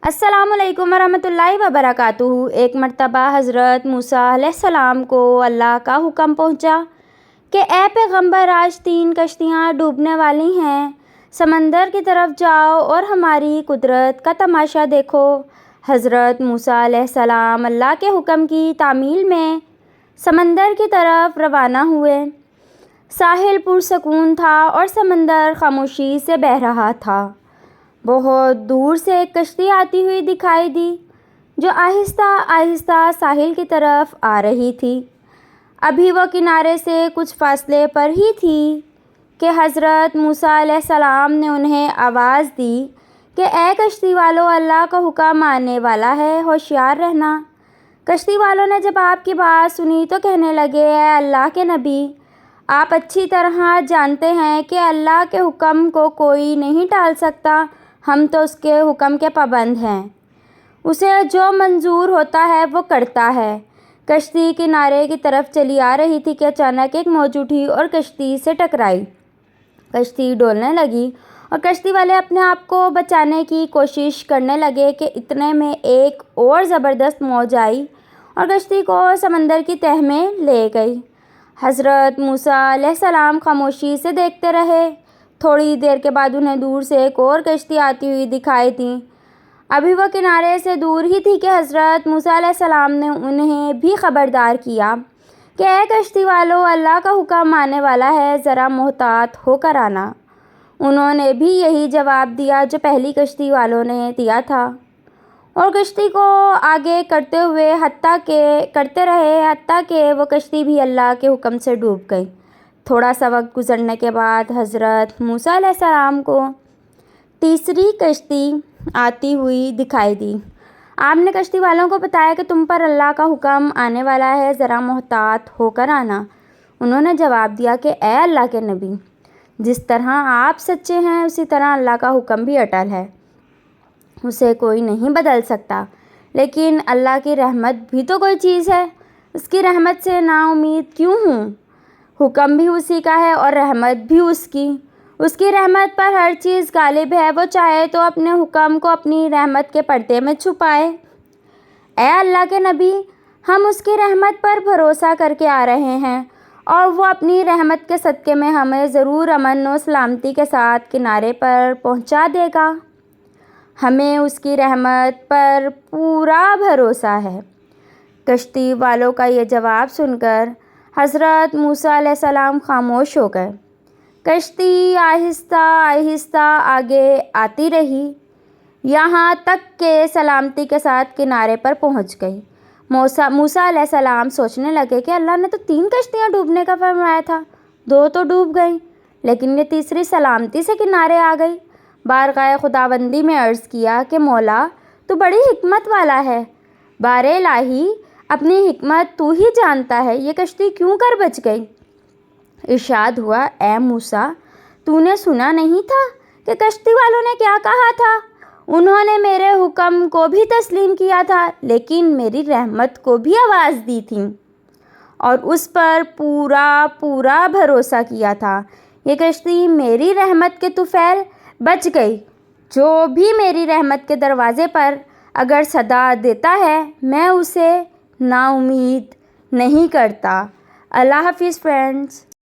अस्सलाम वालेकुम वरहमतुल्लाहि वबरकातुहू। एक मरतबा हज़रत मूसा अलैहिस्सलाम को अल्लाह का हुक्म पहुँचा कि ए पैगम्बर, आज 3 कश्तियाँ डूबने वाली हैं, समंदर की तरफ जाओ और हमारी कुदरत का तमाशा देखो। हज़रत मूसा अलैहिस्सलाम अल्लाह के हुक्म की तामील में समंदर की तरफ रवाना हुए। साहिल पुरसकून था और समंदर खामोशी से बह रहा था। बहुत दूर से एक कश्ती आती हुई दिखाई दी जो आहिस्ता आहिस्ता साहिल की तरफ आ रही थी। अभी वो किनारे से कुछ फासले पर ही थी कि हज़रत मूसा अलैहिस्सलाम ने उन्हें आवाज़ दी कि ए कश्ती वालों, अल्लाह का हुक्म आने वाला है, होशियार रहना। कश्ती वालों ने जब आपकी बात सुनी तो कहने लगे, ए अल्लाह के नबी, आप अच्छी तरह जानते हैं कि अल्लाह के हुक्म को कोई नहीं टाल सकता। हम तो उसके हुक्म के पाबंद हैं, उसे जो मंजूर होता है वो करता है। कश्ती किनारे की तरफ चली आ रही थी कि अचानक एक मौज उठी और कश्ती से टकराई। कश्ती डोलने लगी और कश्ती वाले अपने आप को बचाने की कोशिश करने लगे कि इतने में एक और ज़बरदस्त मौज आई और कश्ती को समंदर की तह में ले गई। हज़रत मूसा अलैहिस्सलाम खामोशी से देखते रहे। थोड़ी देर के बाद उन्हें दूर से एक और कश्ती आती हुई दिखाई दी। अभी वह किनारे से दूर ही थी कि हज़रत मूसा अलैहिस्सलाम ने उन्हें भी ख़बरदार किया कि ए कश्ती वालों, अल्लाह का हुक्म आने वाला है, ज़रा मोहतात होकर आना। उन्होंने भी यही जवाब दिया जो पहली कश्ती वालों ने दिया था और कश्ती को आगे करते हुए करते रहे हत्ता के वो कश्ती भी अल्लाह के हुक्म से डूब गई। थोड़ा सा वक्त गुजरने के बाद हज़रत मूसा अलैहिस्सलाम को तीसरी कश्ती आती हुई दिखाई दी। आपने कश्ती वालों को बताया कि तुम पर अल्लाह का हुक्म आने वाला है, ज़रा मोहतात होकर आना। उन्होंने जवाब दिया कि ए अल्लाह के नबी, जिस तरह आप सच्चे हैं उसी तरह अल्लाह का हुक्म भी अटल है, उसे कोई नहीं बदल सकता। लेकिन अल्लाह की रहमत भी तो कोई चीज़ है, उसकी रहमत से नाउम्मीद क्यों हूँ? हुक्म भी उसी का है और रहमत भी उसकी रहमत पर हर चीज़ गालिब है। वो चाहे तो अपने हुक्म को अपनी रहमत के पर्दे में छुपाए। ए अल्लाह के नबी, हम उसकी रहमत पर भरोसा करके आ रहे हैं और वो अपनी रहमत के सदक़े में हमें ज़रूर अमन और सलामती के साथ किनारे पर पहुंचा देगा। हमें उसकी रहमत पर पूरा भरोसा है। कश्ती वालों का ये जवाब सुनकर हज़रत मूसा अलैहिस्सलाम खामोश हो गए। कश्ती आहिस्ता आहिस्ता आगे आती रही, यहाँ तक के सलामती के साथ किनारे पर पहुँच गई। मूसा अलैहिस्सलाम सोचने लगे कि अल्लाह ने तो 3 कश्तियाँ डूबने का फरमाया था, 2 तो डूब गई, लेकिन ये तीसरी सलामती से किनारे आ गई। बारगाह खुदाबंदी में अर्ज़ किया कि मौला, तू बड़ी हिकमत वाला है, बारे इलाही, अपनी हिकमत तू ही जानता है, ये कश्ती क्यों कर बच गई। इरशाद हुआ, ए मूसा, तूने सुना नहीं था कि कश्ती वालों ने क्या कहा था? उन्होंने मेरे हुक्म को भी तस्लीम किया था, लेकिन मेरी रहमत को भी आवाज़ दी थी और उस पर पूरा भरोसा किया था। ये कश्ती मेरी रहमत के तुफैल बच गई। जो भी मेरी रहमत के दरवाज़े पर अगर सदा देता है, मैं उसे नाउम्मीद नहीं करता। अल्लाह हाफ़िज़ फ्रेंड्स।